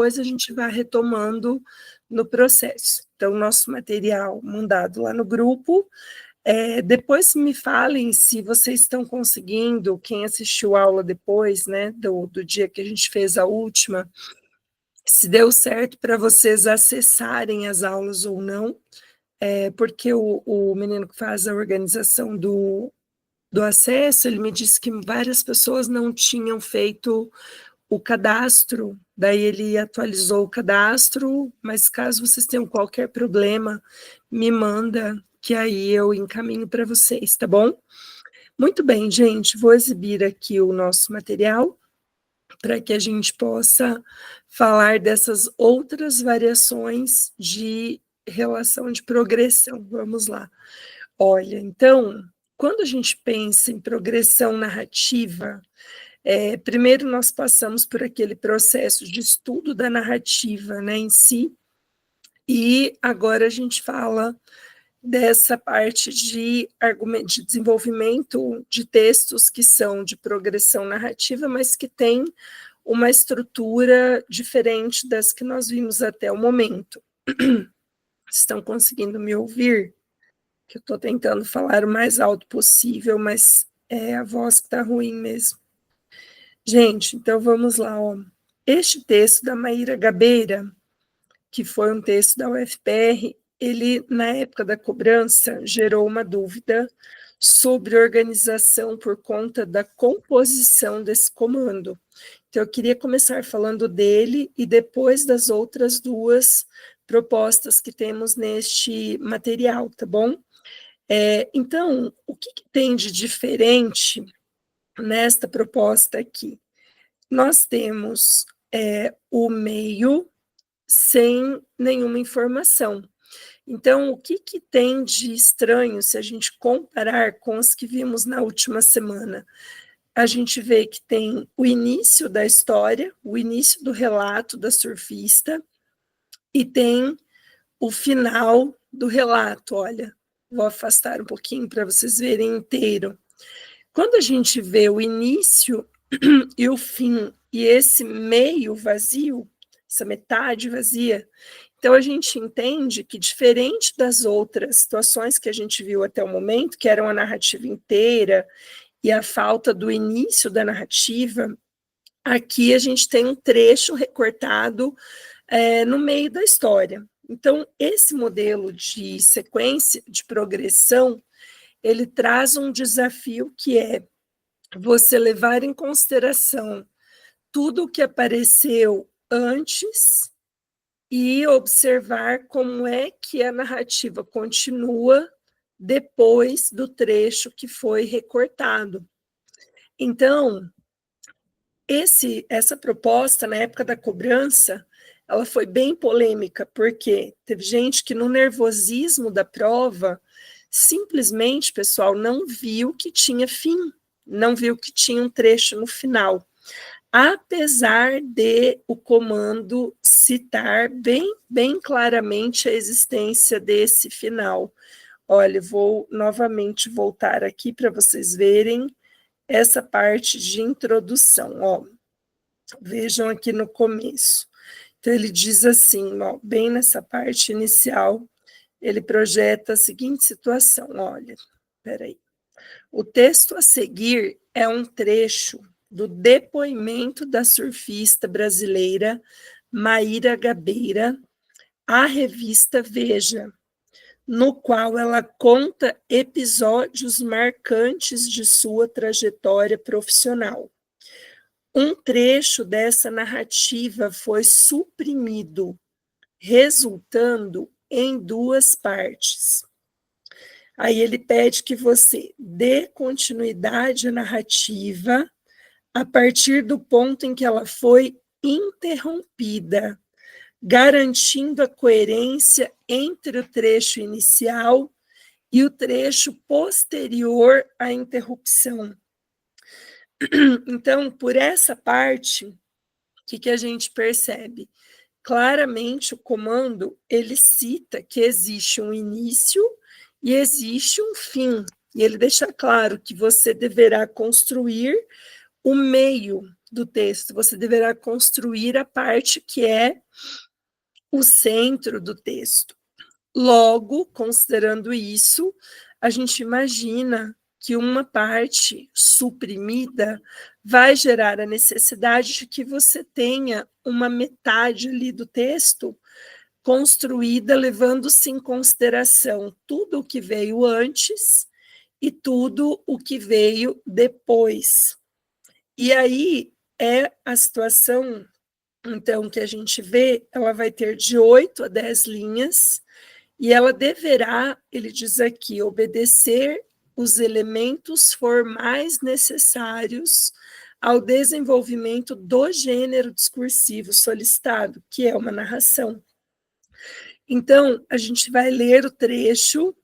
depois a gente vai retomando no processo. Então, nosso material mandado lá no grupo. Depois me falem se vocês estão conseguindo, quem assistiu a aula depois, né, do dia que a gente fez a última, se deu certo para vocês acessarem as aulas ou não, porque o menino que faz a organização do acesso, ele me disse que várias pessoas não tinham feito o cadastro, daí ele atualizou o cadastro, mas caso vocês tenham qualquer problema, me manda, que aí eu encaminho para vocês, tá bom? Muito bem, gente, vou exibir aqui o nosso material, para que a gente possa falar dessas outras variações de relação de progressão. Vamos lá. Olha, então, quando a gente pensa em progressão narrativa, primeiro nós passamos por aquele processo de estudo da narrativa, né, em si, e agora a gente fala dessa parte de desenvolvimento de textos que são de progressão narrativa, mas que têm uma estrutura diferente das que nós vimos até o momento. Estão conseguindo me ouvir? Que eu estou tentando falar o mais alto possível, mas é a voz que está ruim mesmo. Gente, então vamos lá. Ó. Este texto da Maíra Gabeira, que foi um texto da UFPR, ele, na época da cobrança, gerou uma dúvida sobre organização por conta da composição desse comando. Então, eu queria começar falando dele e depois das outras duas propostas que temos neste material, tá bom? Então, o que tem de diferente nesta proposta aqui? Nós temos o meio sem nenhuma informação. Então, o que tem de estranho se a gente comparar com os que vimos na última semana? A gente vê que tem o início da história, o início do relato da surfista, e tem o final do relato. Olha, vou afastar um pouquinho para vocês verem inteiro. Quando a gente vê o início e o fim, e esse meio vazio, essa metade vazia, então a gente entende que, diferente das outras situações que a gente viu até o momento, que eram a narrativa inteira e a falta do início da narrativa, aqui a gente tem um trecho recortado no meio da história. Então, esse modelo de sequência, de progressão, ele traz um desafio que é você levar em consideração tudo o que apareceu antes e observar como é que a narrativa continua depois do trecho que foi recortado. Então, essa proposta, na época da cobrança, ela foi bem polêmica, porque teve gente que, no nervosismo da prova, simplesmente, pessoal, não viu que tinha fim, não viu que tinha um trecho no final, apesar de o comando citar bem claramente a existência desse final. Olha, vou novamente voltar aqui para vocês verem essa parte de introdução. Ó. Vejam aqui no começo. Então, ele diz assim, ó, bem nessa parte inicial, ele projeta a seguinte situação, olha, peraí. O texto a seguir é um trecho do depoimento da surfista brasileira Maíra Gabeira à revista Veja, no qual ela conta episódios marcantes de sua trajetória profissional. Um trecho dessa narrativa foi suprimido, resultando em duas partes. Aí ele pede que você dê continuidade à narrativa a partir do ponto em que ela foi interrompida, garantindo a coerência entre o trecho inicial e o trecho posterior à interrupção. Então, por essa parte, o que a gente percebe? Claramente, o comando, ele cita que existe um início e existe um fim, e ele deixa claro que você deverá construir o meio, do texto, você deverá construir a parte que é o centro do texto. Logo, considerando isso, a gente imagina que uma parte suprimida vai gerar a necessidade de que você tenha uma metade ali do texto construída, levando-se em consideração tudo o que veio antes e tudo o que veio depois. E aí é a situação, então, que a gente vê, ela vai ter de 8 a 10 linhas, e ela deverá, ele diz aqui, obedecer os elementos formais necessários ao desenvolvimento do gênero discursivo solicitado, que é uma narração. Então, a gente vai ler o trecho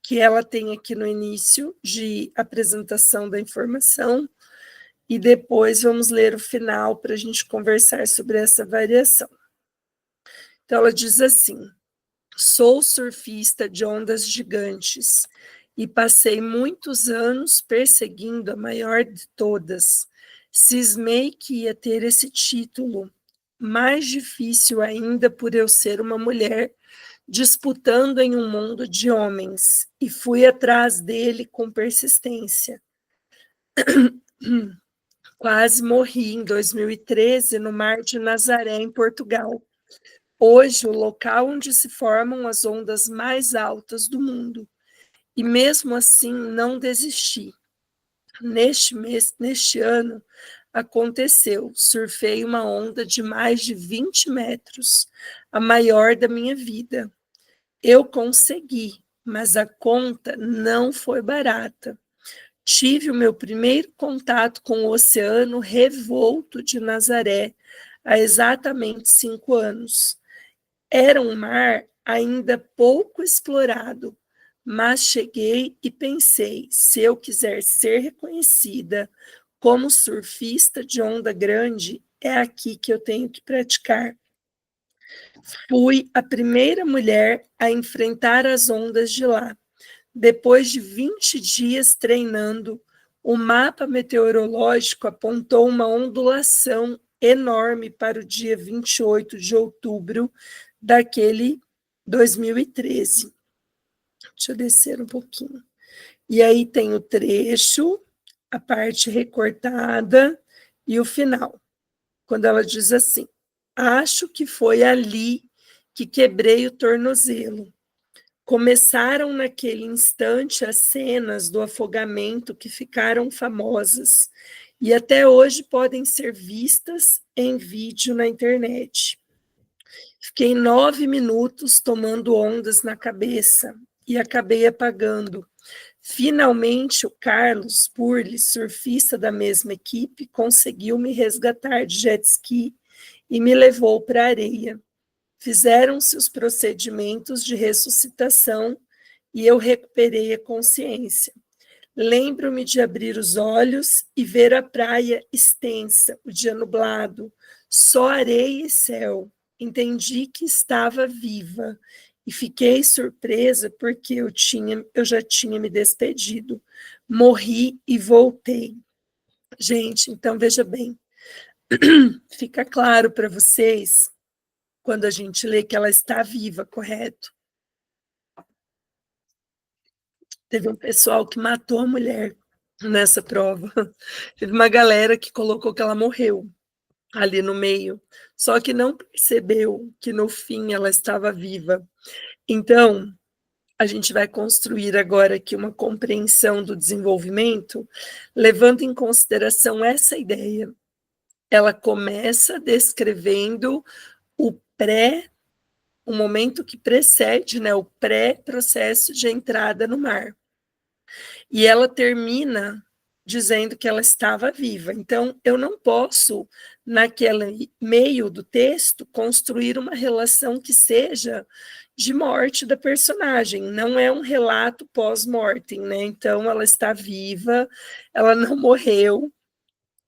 que ela tem aqui no início de apresentação da informação, e depois vamos ler o final para a gente conversar sobre essa variação. Então, ela diz assim: sou surfista de ondas gigantes e passei muitos anos perseguindo a maior de todas. Cismei que ia ter esse título, mais difícil ainda por eu ser uma mulher disputando em um mundo de homens, e fui atrás dele com persistência. Quase morri em 2013 no Mar de Nazaré, em Portugal. Hoje, o local onde se formam as ondas mais altas do mundo. E mesmo assim, não desisti. Neste ano, aconteceu. Surfei uma onda de mais de 20 metros, a maior da minha vida. Eu consegui, mas a conta não foi barata. Tive o meu primeiro contato com o Oceano Revolto de Nazaré há exatamente 5 anos. Era um mar ainda pouco explorado, mas cheguei e pensei, se eu quiser ser reconhecida como surfista de onda grande, é aqui que eu tenho que praticar. Fui a primeira mulher a enfrentar as ondas de lá. Depois de 20 dias treinando, o mapa meteorológico apontou uma ondulação enorme para o dia 28 de outubro daquele 2013. Deixa eu descer um pouquinho. E aí tem o trecho, a parte recortada e o final. Quando ela diz assim: acho que foi ali que quebrei o tornozelo. Começaram naquele instante as cenas do afogamento que ficaram famosas e até hoje podem ser vistas em vídeo na internet. Fiquei 9 minutos tomando ondas na cabeça e acabei apagando. Finalmente, o Carlos Burle, surfista da mesma equipe, conseguiu me resgatar de jet ski e me levou para a areia. Fizeram-se os procedimentos de ressuscitação e eu recuperei a consciência. Lembro-me de abrir os olhos e ver a praia extensa, o dia nublado, só areia e céu. Entendi que estava viva e fiquei surpresa porque eu já tinha me despedido. Morri e voltei. Gente, então veja bem, fica claro para vocês quando a gente lê que ela está viva, correto? Teve um pessoal que matou a mulher nessa prova. Teve uma galera que colocou que ela morreu ali no meio, só que não percebeu que no fim ela estava viva. Então, a gente vai construir agora aqui uma compreensão do desenvolvimento, levando em consideração essa ideia. Ela começa descrevendo o o momento que precede, né, o pré-processo de entrada no mar. E ela termina dizendo que ela estava viva. Então, eu não posso, naquele meio do texto, construir uma relação que seja de morte da personagem. Não é um relato pós-mortem, né? Então, ela está viva, ela não morreu.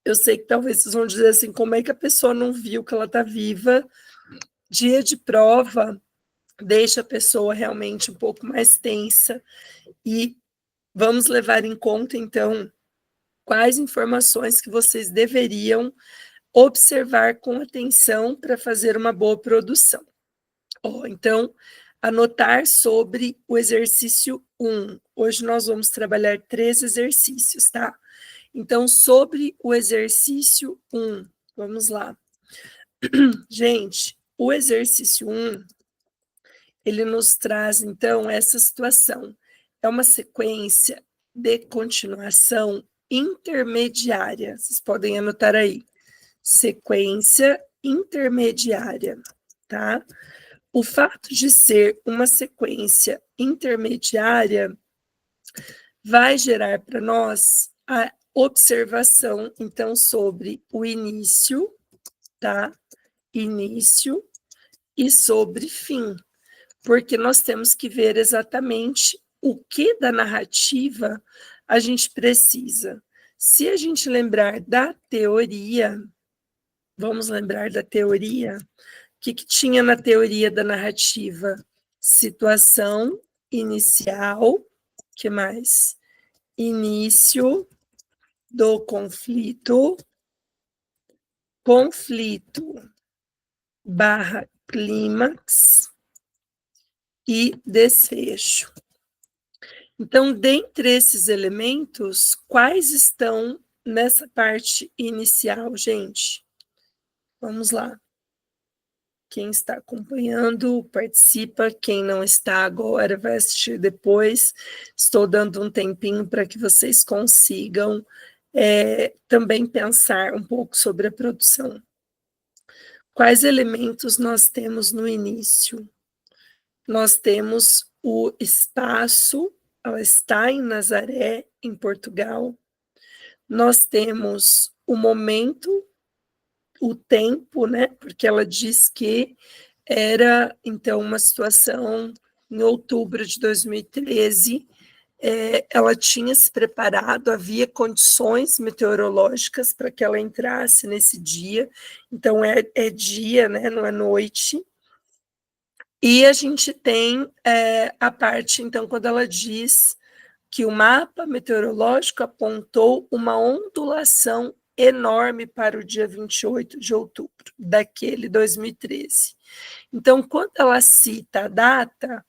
Eu sei que talvez vocês vão dizer assim, como é que a pessoa não viu que ela está viva? Dia de prova deixa a pessoa realmente um pouco mais tensa, e vamos levar em conta, então, quais informações que vocês deveriam observar com atenção para fazer uma boa produção. Então, anotar sobre o exercício 1. Hoje nós vamos trabalhar 3 exercícios, tá? Então, sobre o exercício 1, vamos lá. Gente, o exercício 1, ele nos traz, então, essa situação. É uma sequência de continuação intermediária. Vocês podem anotar aí. Sequência intermediária, tá? O fato de ser uma sequência intermediária vai gerar para nós a observação, então, sobre o início, tá? Início e sobre fim, porque nós temos que ver exatamente o que da narrativa a gente precisa. Se a gente lembrar da teoria, vamos lembrar da teoria, o que tinha na teoria da narrativa? Situação inicial, que mais? Início do conflito, conflito barra clímax e desfecho. Então, dentre esses elementos, quais estão nessa parte inicial, gente? Vamos lá. Quem está acompanhando, participa. Quem não está agora, vai assistir depois. Estou dando um tempinho para que vocês consigam também pensar um pouco sobre a produção. Quais elementos nós temos no início? Nós temos o espaço, ela está em Nazaré, em Portugal. Nós temos o momento, o tempo, né? Porque ela diz que era, então, uma situação em outubro de 2013. Ela tinha se preparado, havia condições meteorológicas para que ela entrasse nesse dia. Então, é dia, né? Não é noite. E a gente tem a parte, então, quando ela diz que o mapa meteorológico apontou uma ondulação enorme para o dia 28 de outubro daquele 2013. Então, quando ela cita a data,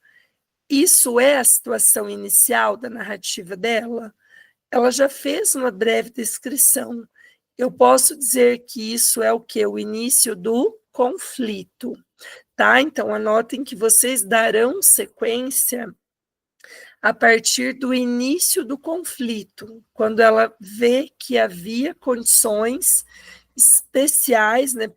isso é a situação inicial da narrativa dela? Ela já fez uma breve descrição. Eu posso dizer que isso é o quê? O início do conflito. Tá? Então, anotem que vocês darão sequência a partir do início do conflito, quando ela vê que havia condições especiais, né,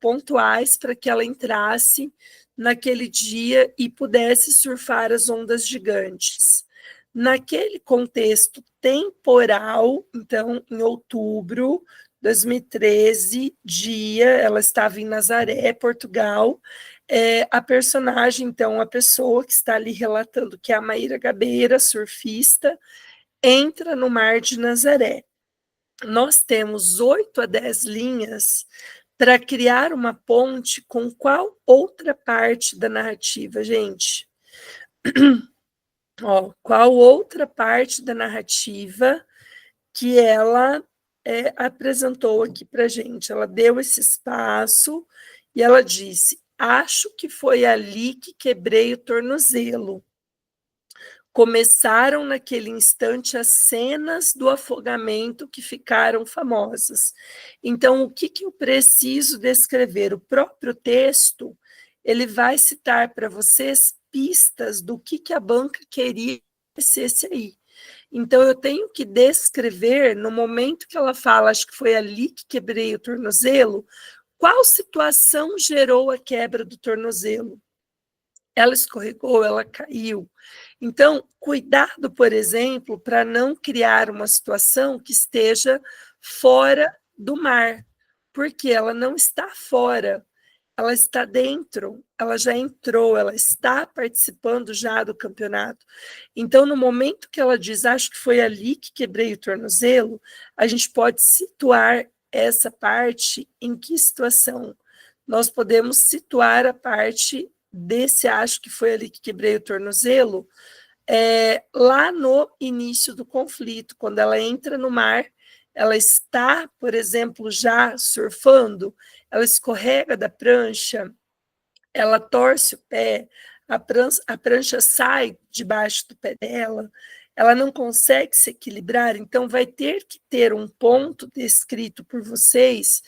pontuais, para que ela entrasse naquele dia e pudesse surfar as ondas gigantes. Naquele contexto temporal, então, em outubro de 2013, ela estava em Nazaré, Portugal. A personagem, então, a pessoa que está ali relatando, que é a Maíra Gabeira, surfista, entra no mar de Nazaré. Nós temos 8 a 10 linhas para criar uma ponte com qual outra parte da narrativa, gente? Qual outra parte da narrativa que ela apresentou aqui para a gente? Ela deu esse espaço e ela disse: acho que foi ali que quebrei o tornozelo. Começaram naquele instante as cenas do afogamento que ficaram famosas. Então, o que eu preciso descrever? O próprio texto, ele vai citar para vocês pistas do que a banca queria que acontecesse aí. Então, eu tenho que descrever, no momento que ela fala, acho que foi ali que quebrei o tornozelo, qual situação gerou a quebra do tornozelo? Ela escorregou, ela caiu. Então, cuidado, por exemplo, para não criar uma situação que esteja fora do mar, porque ela não está fora, ela está dentro, ela já entrou, ela está participando já do campeonato. Então, no momento que ela diz, acho que foi ali que quebrei o tornozelo, a gente pode situar essa parte em que situação? Nós podemos situar a parte desse acho que foi ali que quebrei o tornozelo, lá no início do conflito, quando ela entra no mar ela está, por exemplo, já surfando, ela escorrega da prancha, ela torce o pé, a prancha sai debaixo do pé dela, ela não consegue se equilibrar, então vai ter que ter um ponto descrito por vocês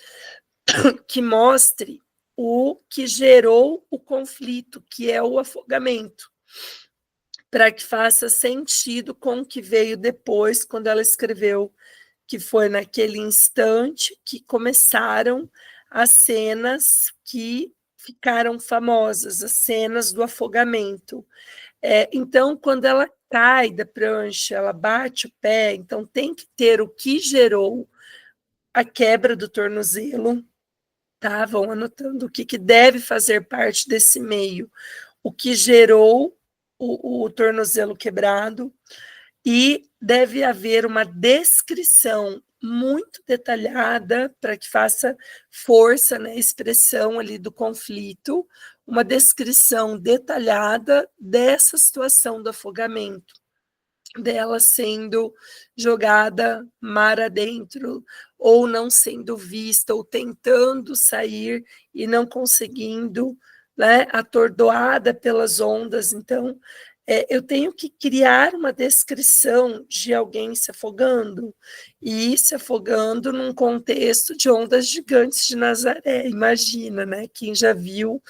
que mostre o que gerou o conflito, que é o afogamento, para que faça sentido com o que veio depois, quando ela escreveu que foi naquele instante que começaram as cenas que ficaram famosas, as cenas do afogamento. Então, quando ela cai da prancha, ela bate o pé, então tem que ter o que gerou a quebra do tornozelo, tá? Vão anotando o que deve fazer parte desse meio, o que gerou o tornozelo quebrado, e deve haver uma descrição muito detalhada para que faça força na expressão ali do conflito, uma descrição detalhada dessa situação do afogamento, dela sendo jogada mar adentro, ou não sendo vista, ou tentando sair e não conseguindo, né, atordoada pelas ondas. Então, eu tenho que criar uma descrição de alguém se afogando, e se afogando num contexto de ondas gigantes de Nazaré. Imagina, né? Quem já viu,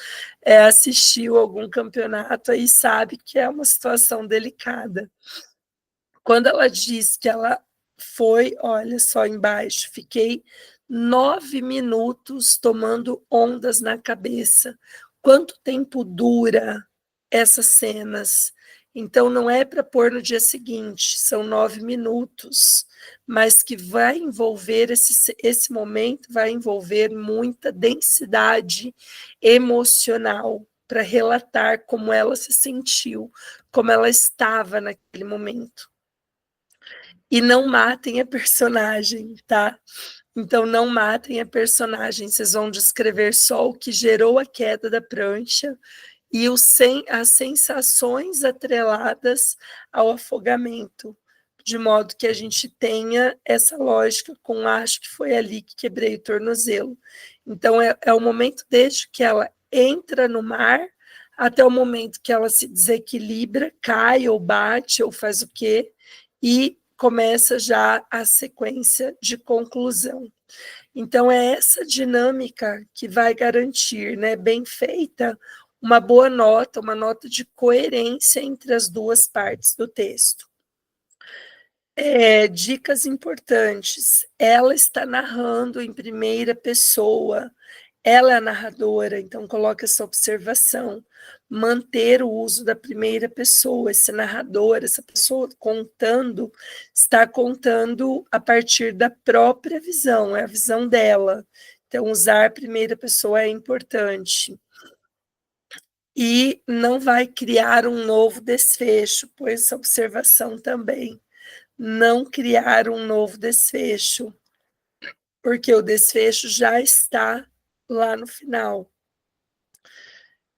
assistiu algum campeonato aí sabe que é uma situação delicada. Quando ela diz que ela foi, olha só embaixo, fiquei 9 minutos tomando ondas na cabeça. Quanto tempo dura essas cenas? Então, não é para pôr no dia seguinte, são 9 minutos, mas que vai envolver, esse momento vai envolver muita densidade emocional para relatar como ela se sentiu, como ela estava naquele momento. E não matem a personagem, tá? Então, não matem a personagem, vocês vão descrever só o que gerou a queda da prancha e as sensações atreladas ao afogamento, de modo que a gente tenha essa lógica com acho que foi ali que quebrei o tornozelo. Então, é o momento desde que ela entra no mar até o momento que ela se desequilibra, cai ou bate ou faz o quê, e começa já a sequência de conclusão. Então, é essa dinâmica que vai garantir, né, bem feita, uma boa nota, uma nota de coerência entre as duas partes do texto. Dicas importantes. Ela está narrando em primeira pessoa, ela é a narradora, então coloca essa observação. Manter o uso da primeira pessoa, esse narrador, essa pessoa contando, está contando a partir da própria visão, é a visão dela. Então, usar a primeira pessoa é importante. E não vai criar um novo desfecho, pois essa observação também. Não criar um novo desfecho, porque o desfecho já está lá no final.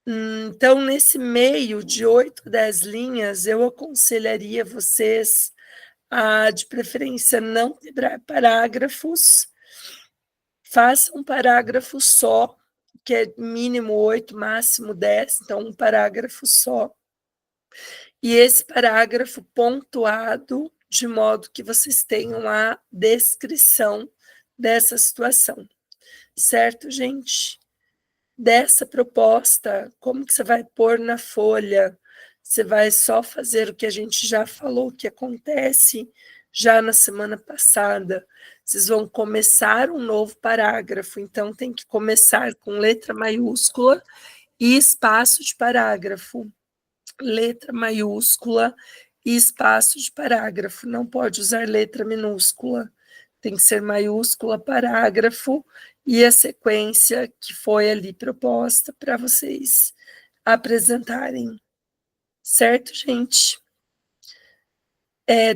Então, nesse meio de 8, 10 linhas, eu aconselharia vocês a, de preferência, não quebrar parágrafos, faça um parágrafo só, que é mínimo 8, máximo 10, então um parágrafo só. E esse parágrafo pontuado, de modo que vocês tenham a descrição dessa situação. Certo, gente? Dessa proposta, como que você vai pôr na folha? Você vai só fazer o que a gente já falou que acontece já na semana passada. Vocês vão começar um novo parágrafo, então tem que começar com letra maiúscula e espaço de parágrafo. Letra maiúscula e espaço de parágrafo. Não pode usar letra minúscula. Tem que ser maiúscula, parágrafo e a sequência que foi ali proposta para vocês apresentarem. Certo, gente?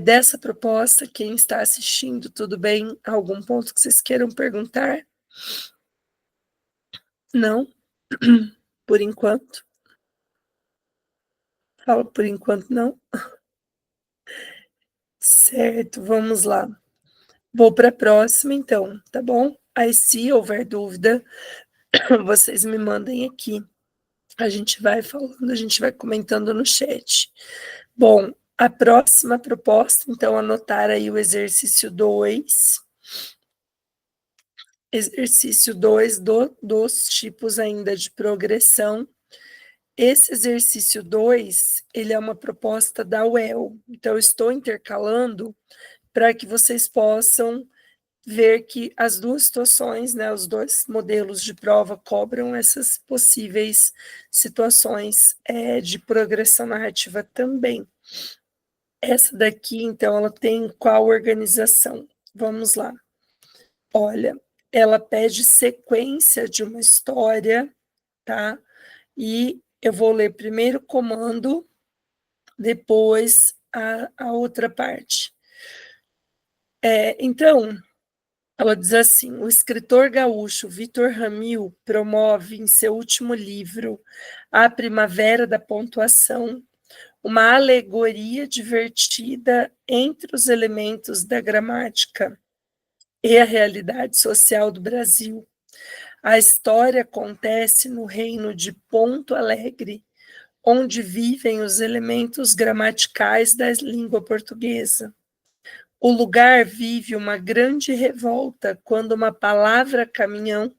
Dessa proposta, quem está assistindo, tudo bem? Algum ponto que vocês queiram perguntar? Não? Por enquanto? Fala por enquanto não? Certo, vamos lá. Vou para a próxima, então, tá bom? Aí, se houver dúvida, vocês me mandem aqui. A gente vai falando, a gente vai comentando no chat. Bom, a próxima proposta, então, anotar aí o exercício 2. Exercício 2 dos tipos ainda de progressão. Esse exercício 2, ele é uma proposta da UEL. Então, eu estou intercalando para que vocês possam ver que as duas situações, né, os dois modelos de prova cobram essas possíveis situações de progressão narrativa também. Essa daqui, então, ela tem qual organização? Vamos lá. Olha, ela pede sequência de uma história, tá? E eu vou ler primeiro o comando, depois a outra parte. Então, ela diz assim: o escritor gaúcho Vitor Ramil promove em seu último livro, A Primavera da Pontuação, uma alegoria divertida entre os elementos da gramática e a realidade social do Brasil. A história acontece no reino de Ponto Alegre, onde vivem os elementos gramaticais da língua portuguesa. O lugar vive uma grande revolta quando uma palavra caminhão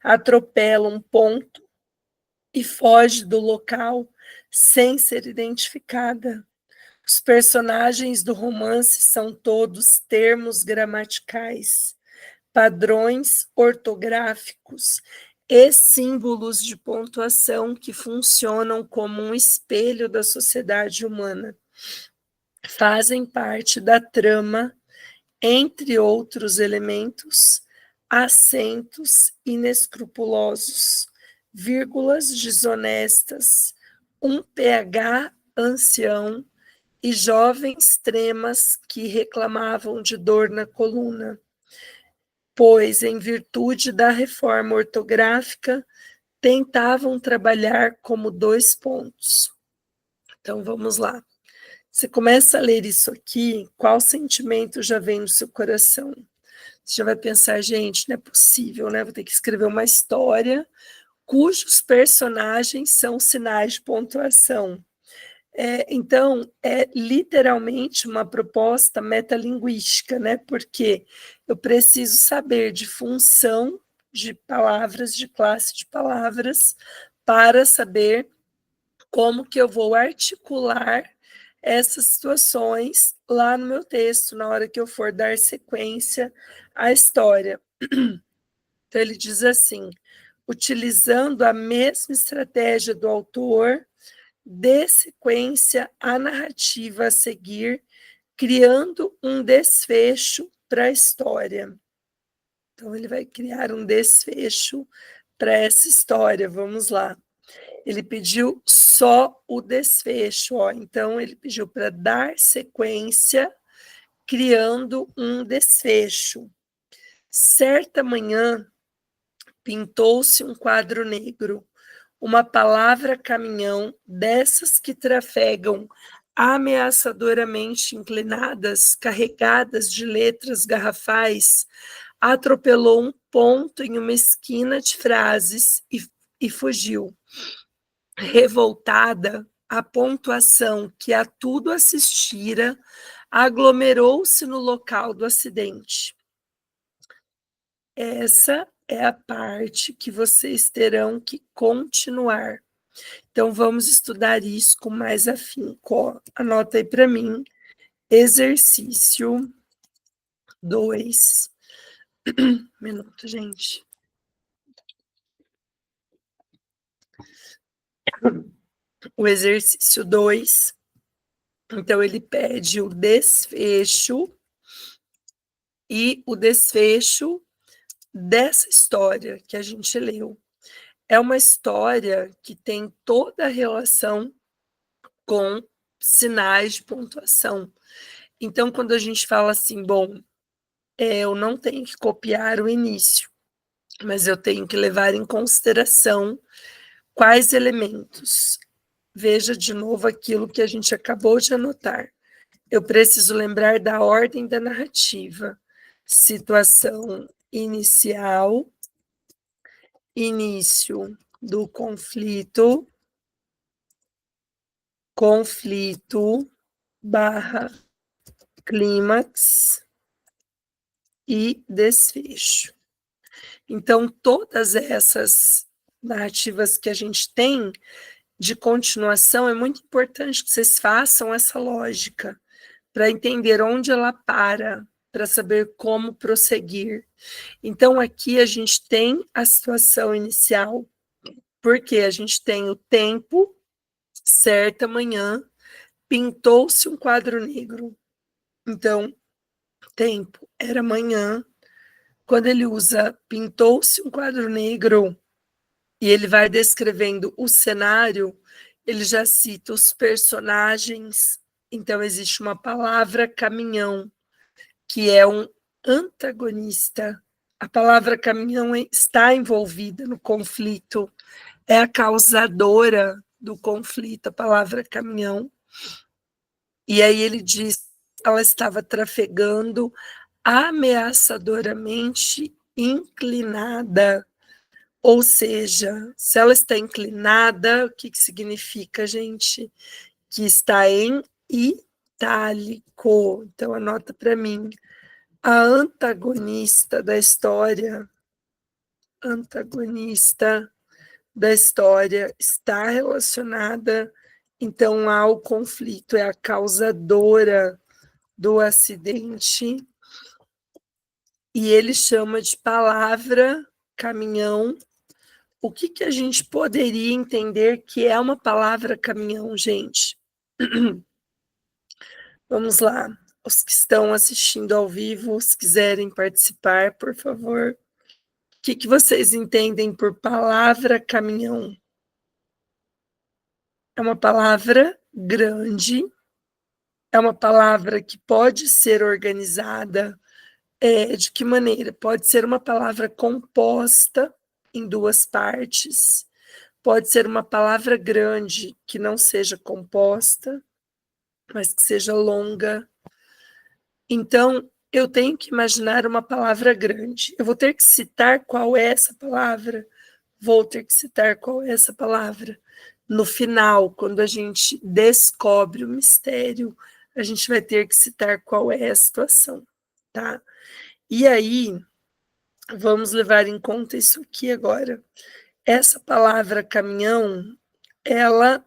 atropela um ponto e foge do local sem ser identificada. Os personagens do romance são todos termos gramaticais, padrões ortográficos e símbolos de pontuação que funcionam como um espelho da sociedade humana. Fazem parte da trama, entre outros elementos, acentos inescrupulosos, vírgulas desonestas, um pH ancião e jovens tremas que reclamavam de dor na coluna, pois, em virtude da reforma ortográfica, tentavam trabalhar como 2 pontos. Então, vamos lá. Você começa a ler isso aqui, qual sentimento já vem no seu coração? Você já vai pensar, gente, não é possível, né? Vou ter que escrever uma história cujos personagens são sinais de pontuação. Então, é literalmente uma proposta metalinguística, né? Porque eu preciso saber de função de palavras, de classe de palavras, para saber como que eu vou articular essas situações lá no meu texto, na hora que eu for dar sequência à história. Então, ele diz assim: utilizando a mesma estratégia do autor, dê sequência à narrativa a seguir, criando um desfecho para a história. Então, ele vai criar um desfecho para essa história. Vamos lá. Ele pediu só o desfecho, ó. Então, ele pediu para dar sequência, criando um desfecho. Certa manhã, pintou-se um quadro negro, uma palavra caminhão, dessas que trafegam ameaçadoramente inclinadas, carregadas de letras garrafais, atropelou um ponto em uma esquina de frases e fugiu. Revoltada, a pontuação que a tudo assistira aglomerou-se no local do acidente. Essa é a parte que vocês terão que continuar. Então, vamos estudar isso com mais afinco. Anota aí para mim, exercício 2. Minuto, gente. O exercício 2, então, ele pede o desfecho e o desfecho dessa história que a gente leu. É uma história que tem toda a relação com sinais de pontuação. Então, quando a gente fala assim, bom, eu não tenho que copiar o início, mas eu tenho que levar em consideração quais elementos. Veja de novo aquilo que a gente acabou de anotar. Eu preciso lembrar da ordem da narrativa. situação inicial, início do conflito, conflito barra clímax e desfecho. Então, todas essas narrativas que a gente tem de continuação, é muito importante que vocês façam essa lógica para entender onde ela para saber como prosseguir. Então, aqui a gente tem a situação inicial, porque a gente tem o tempo, certa manhã, pintou-se um quadro negro. Então, tempo era manhã. Quando ele usa pintou-se um quadro negro e ele vai descrevendo o cenário, ele já cita os personagens. Então, existe uma palavra caminhão, que é um antagonista. A palavra caminhão está envolvida no conflito, é a causadora do conflito, a palavra caminhão. E aí ele diz, ela estava trafegando ameaçadoramente inclinada. Ou seja, se ela está inclinada, o que significa, gente? Que está em itálico. Então, anota para mim. A antagonista da história está relacionada, então, ao conflito, é a causadora do acidente, e ele chama de palavra caminhão. O que a gente poderia entender que é uma palavra caminhão, gente? Vamos lá. Os que estão assistindo ao vivo, se quiserem participar, por favor. O que vocês entendem por palavra caminhão? É uma palavra grande, é uma palavra que pode ser organizada. De que maneira? Pode ser uma palavra composta em duas partes, pode ser uma palavra grande que não seja composta, mas que seja longa. Então, eu tenho que imaginar uma palavra grande. Eu vou ter que citar qual é essa palavra. Vou ter que citar qual é essa palavra. No final, quando a gente descobre o mistério, a gente vai ter que citar qual é a situação, tá? E aí, vamos levar em conta isso aqui agora. Essa palavra caminhão, ela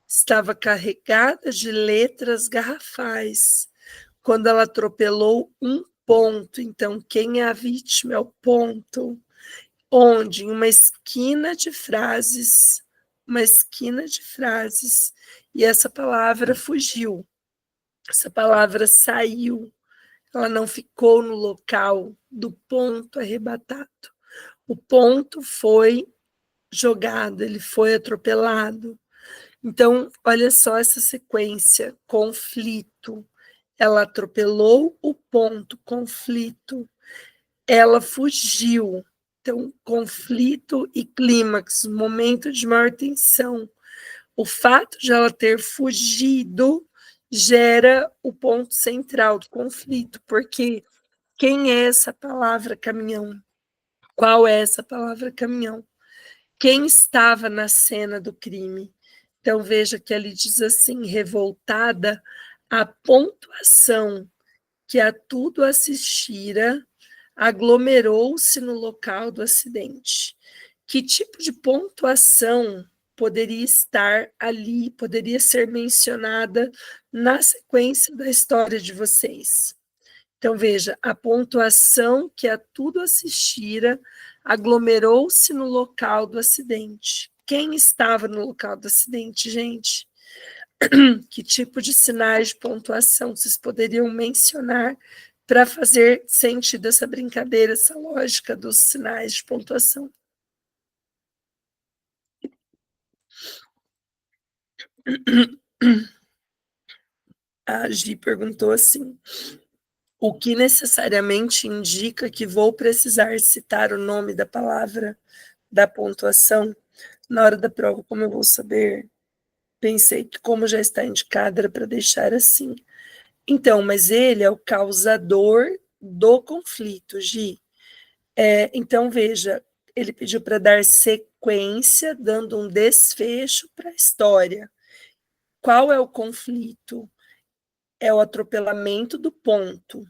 estava carregada de letras garrafais quando ela atropelou um ponto. Então, quem é a vítima é o ponto, onde em uma esquina de frases, e essa palavra fugiu, essa palavra saiu, ela não ficou no local do ponto arrebatado. O ponto foi jogado, ele foi atropelado. Então, olha só essa sequência: conflito, ela atropelou o ponto, conflito, ela fugiu. Então, conflito e clímax, momento de maior tensão. O fato de ela ter fugido gera o ponto central do conflito, porque quem é essa palavra caminhão? Qual é essa palavra caminhão? Quem estava na cena do crime? Então, veja que ele diz assim, revoltada, a pontuação que a tudo assistira aglomerou-se no local do acidente. Que tipo de pontuação poderia estar ali, poderia ser mencionada na sequência da história de vocês? Então, veja, a pontuação que a tudo assistira aglomerou-se no local do acidente. Quem estava no local do acidente, gente? Que tipo de sinais de pontuação vocês poderiam mencionar para fazer sentido essa brincadeira, essa lógica dos sinais de pontuação? A Gi perguntou assim: o que necessariamente indica que vou precisar citar o nome da palavra da pontuação? Na hora da prova, como eu vou saber? Pensei que, como já está indicado, era para deixar assim. Então, mas ele é o causador do conflito, Gi. Então, veja, ele pediu para dar sequência, dando um desfecho para a história. Qual é o conflito? É o atropelamento do ponto.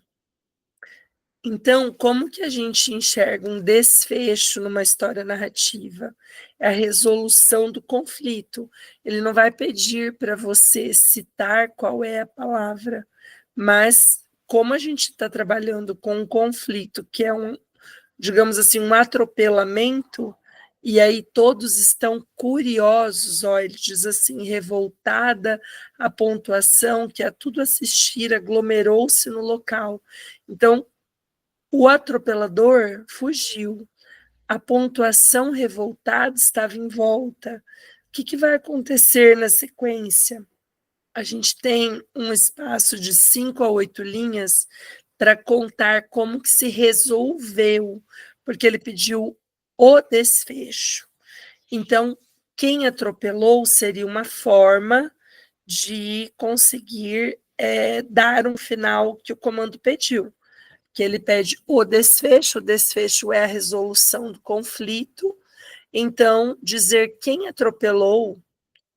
Então, como que a gente enxerga um desfecho numa história narrativa? É a resolução do conflito. Ele não vai pedir para você citar qual é a palavra, mas como a gente está trabalhando com um conflito que é digamos assim, um atropelamento, e aí todos estão curiosos, ó, ele diz assim, revoltada a pontuação, que a tudo assistir aglomerou-se no local. Então, o atropelador fugiu, a pontuação revoltada estava em volta. O que vai acontecer na sequência? A gente tem um espaço de 5 a 8 linhas para contar como que se resolveu, porque ele pediu o desfecho. Então, quem atropelou seria uma forma de conseguir dar um final que o comando pediu, que ele pede o desfecho é a resolução do conflito, então, dizer quem atropelou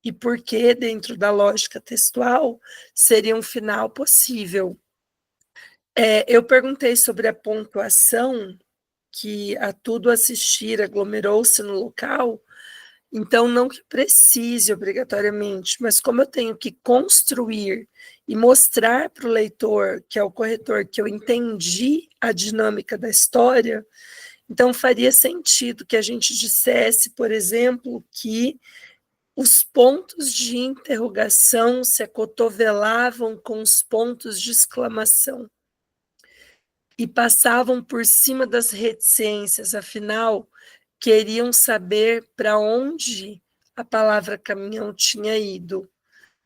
e por que, dentro da lógica textual, seria um final possível. Eu perguntei sobre a pontuação, que a tudo assistir aglomerou-se no local, então não que precise obrigatoriamente, mas como eu tenho que construir e mostrar para o leitor, que é o corretor, que eu entendi a dinâmica da história, então faria sentido que a gente dissesse, por exemplo, que os pontos de interrogação se acotovelavam com os pontos de exclamação e passavam por cima das reticências, afinal, queriam saber para onde a palavra caminhão tinha ido.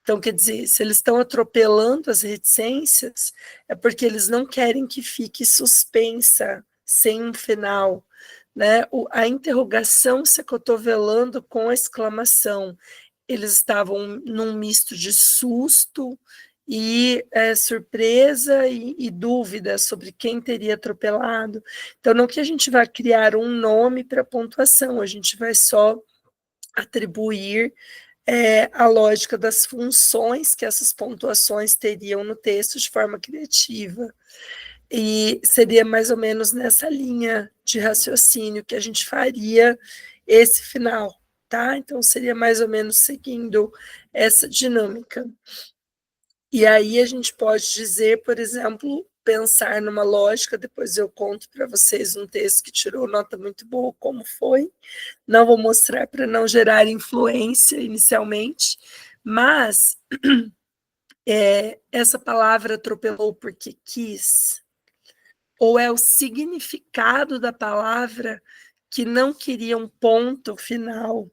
Então, quer dizer, se eles estão atropelando as reticências, é porque eles não querem que fique suspensa, sem um final. Né? A interrogação se acotovelando com a exclamação. Eles estavam num misto de susto e surpresa e dúvida sobre quem teria atropelado. Então, não que a gente vai criar um nome para pontuação, a gente vai só atribuir a lógica das funções que essas pontuações teriam no texto de forma criativa. E seria mais ou menos nessa linha de raciocínio que a gente faria esse final, tá? Então, seria mais ou menos seguindo essa dinâmica. E aí a gente pode dizer, por exemplo, pensar numa lógica, depois eu conto para vocês um texto que tirou nota muito boa, como foi. Não vou mostrar para não gerar influência inicialmente, mas essa palavra atropelou porque quis, ou é o significado da palavra que não queria um ponto final?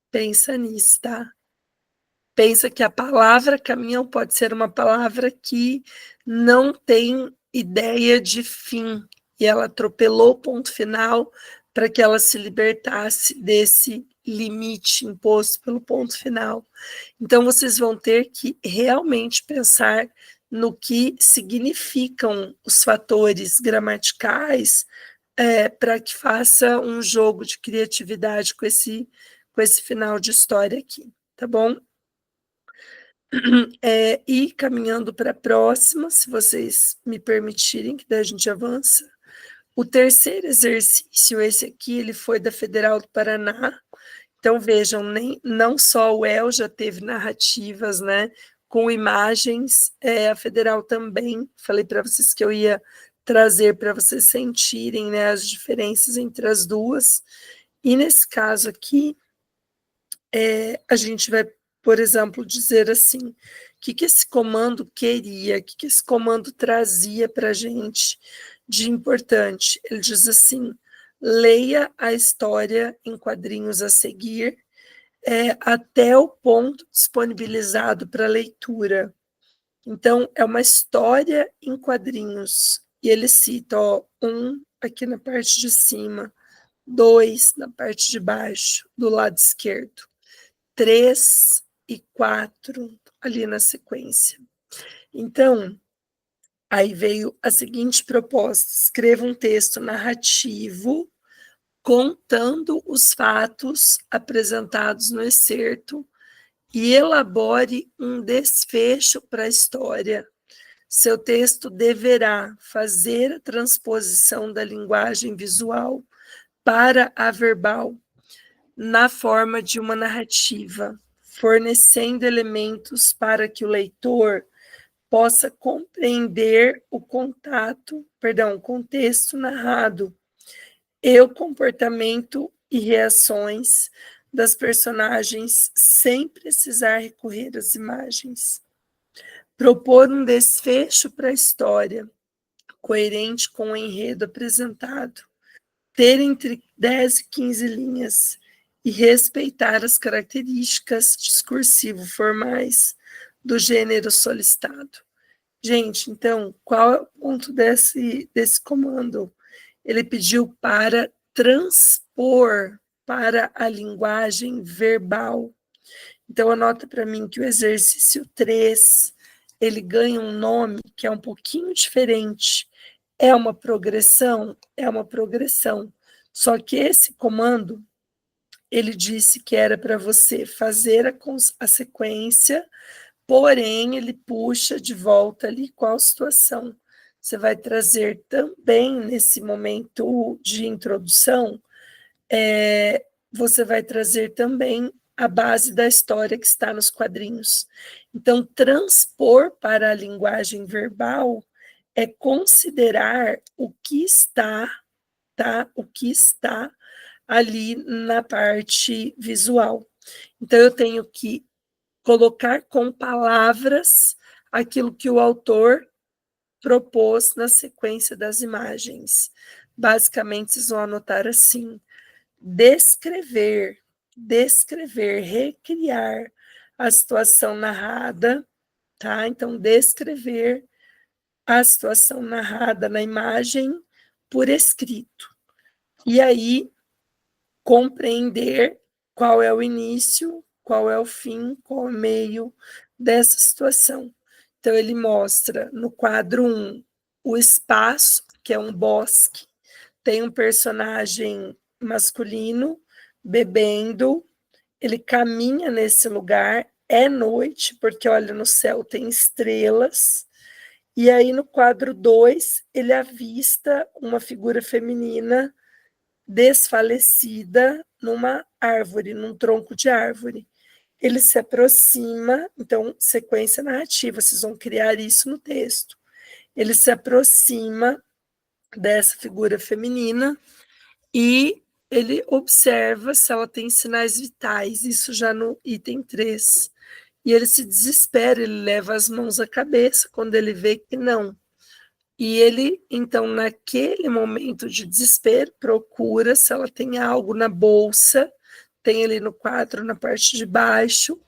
Pensa nisso, tá? Pensa que a palavra caminhão pode ser uma palavra que não tem ideia de fim, e ela atropelou o ponto final para que ela se libertasse desse limite imposto pelo ponto final. Então, vocês vão ter que realmente pensar no que significam os fatores gramaticais para que faça um jogo de criatividade com esse final de história aqui, tá bom? E caminhando para a próxima, se vocês me permitirem, que daí a gente avança. O terceiro exercício, esse aqui, ele foi da Federal do Paraná. Então, vejam, não só o El já teve narrativas, né, com imagens, a Federal também. Falei para vocês que eu ia trazer para vocês sentirem, né, as diferenças entre as duas. E nesse caso aqui, a gente vai, por exemplo, dizer assim, o que esse comando queria, o que esse comando trazia para a gente de importante. Ele diz assim, leia a história em quadrinhos a seguir, até o ponto disponibilizado para leitura. Então, é uma história em quadrinhos. E ele cita, ó, 1 aqui na parte de cima, 2 na parte de baixo, do lado esquerdo, 3 e 4 ali na sequência. Então, Aí veio a seguinte proposta: escreva um texto narrativo contando os fatos apresentados no excerto e elabore um desfecho para a história. Seu texto deverá fazer a transposição da linguagem visual para a verbal na forma de uma narrativa, fornecendo elementos para que o leitor possa compreender o contexto narrado e o comportamento e reações das personagens sem precisar recorrer às imagens. Propor um desfecho para a história, coerente com o enredo apresentado, ter entre 10 e 15 linhas e respeitar as características discursivo-formais do gênero solicitado. Gente, então, qual é o ponto desse comando? Ele pediu para transpor para a linguagem verbal. Então, anota para mim que o exercício 3, ele ganha um nome que é um pouquinho diferente. É uma progressão? É uma progressão. Só que esse comando, ele disse que era para você fazer a sequência, porém, ele puxa de volta ali qual situação. Você vai trazer também, nesse momento de introdução, você vai trazer também a base da história que está nos quadrinhos. Então, transpor para a linguagem verbal é considerar o que está, tá? O que está ali na parte visual. Então, eu tenho que colocar com palavras aquilo que o autor propôs na sequência das imagens. Basicamente, vocês vão anotar assim: descrever, recriar a situação narrada, tá? Então, descrever a situação narrada na imagem por escrito. E aí, compreender qual é o início, qual é o fim, qual é o meio dessa situação. Então, ele mostra no quadro 1 o espaço, que é um bosque, tem um personagem masculino bebendo, ele caminha nesse lugar, é noite, porque olha, no céu tem estrelas, e aí no quadro 2 ele avista uma figura feminina desfalecida numa árvore, num tronco de árvore. Ele se aproxima, então, sequência narrativa, vocês vão criar isso no texto. Ele se aproxima dessa figura feminina e ele observa se ela tem sinais vitais, isso já no item 3. E ele se desespera, ele leva as mãos à cabeça quando ele vê que não. E ele, então, naquele momento de desespero, procura se ela tem algo na bolsa, tem ali no quadro, na parte de baixo,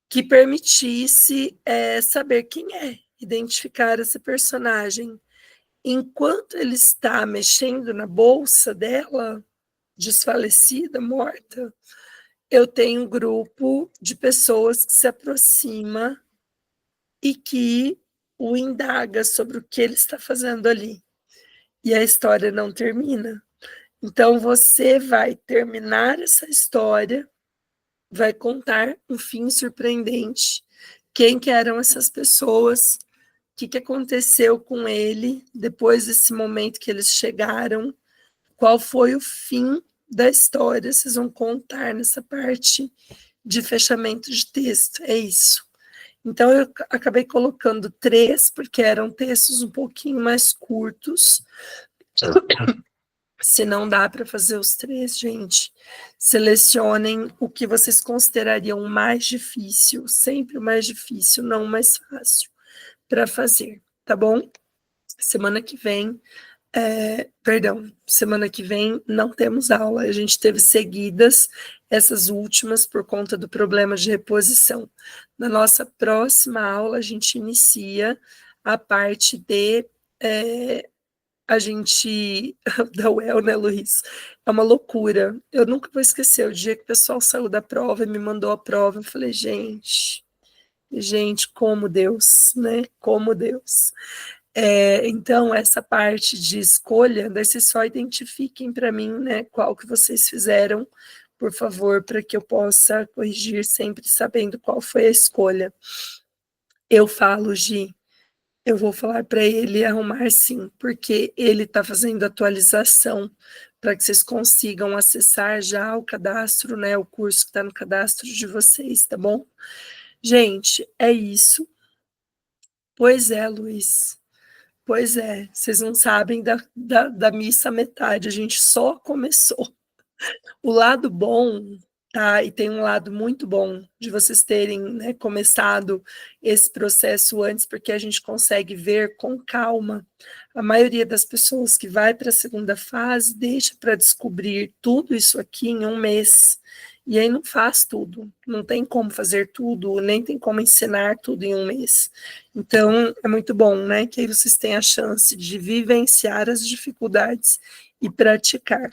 que permitisse saber quem é, identificar essa personagem. Enquanto ele está mexendo na bolsa dela, desfalecida, morta, eu tenho um grupo de pessoas que se aproxima e que o indaga sobre o que ele está fazendo ali. E a história não termina. Então, você vai terminar essa história, vai contar um fim surpreendente. Quem que eram essas pessoas? O que aconteceu com ele depois desse momento que eles chegaram? Qual foi o fim da história? Vocês vão contar nessa parte de fechamento de texto. É isso. Então, eu acabei colocando 3, porque eram textos um pouquinho mais curtos. Se não dá para fazer os 3, gente, selecionem o que vocês considerariam mais difícil, sempre o mais difícil, não o mais fácil, para fazer, tá bom? Semana que vem não temos aula, a gente teve seguidas essas últimas por conta do problema de reposição. Na nossa próxima aula, a gente inicia a parte de a gente da UEL, né, Luiz? É uma loucura. Eu nunca vou esquecer o dia que o pessoal saiu da prova e me mandou a prova. Eu falei, gente, Gente, como Deus, né? Como Deus. Então, essa parte de escolha, daí vocês só identifiquem para mim, né, qual que vocês fizeram, por favor, para que eu possa corrigir sempre sabendo qual foi a escolha. Eu falo, Gi, eu vou falar para ele arrumar sim, porque ele está fazendo atualização para que vocês consigam acessar já o cadastro, né, o curso que está no cadastro de vocês, tá bom? Gente, é isso. Pois é, Luiz. Pois é, vocês não sabem da missa metade, a gente só começou. O lado bom, tá? E tem um lado muito bom de vocês terem, né, começado esse processo antes, porque a gente consegue ver com calma. A maioria das pessoas que vai para a segunda fase deixa para descobrir tudo isso aqui em um mês. E aí não faz tudo, não tem como fazer tudo, nem tem como ensinar tudo em um mês. Então, é muito bom, né? Que aí vocês têm a chance de vivenciar as dificuldades e praticar.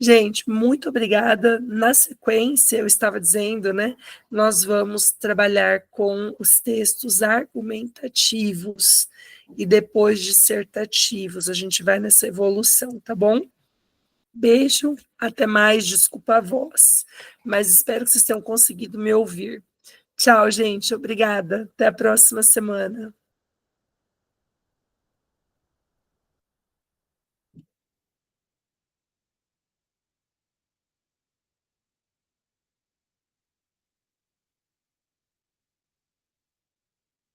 Gente, muito obrigada. Na sequência, eu estava dizendo, né? Nós vamos trabalhar com os textos argumentativos e depois dissertativos. A gente vai nessa evolução, tá bom? Beijo, até mais, desculpa a voz, mas espero que vocês tenham conseguido me ouvir. Tchau, gente, obrigada. Até a próxima semana.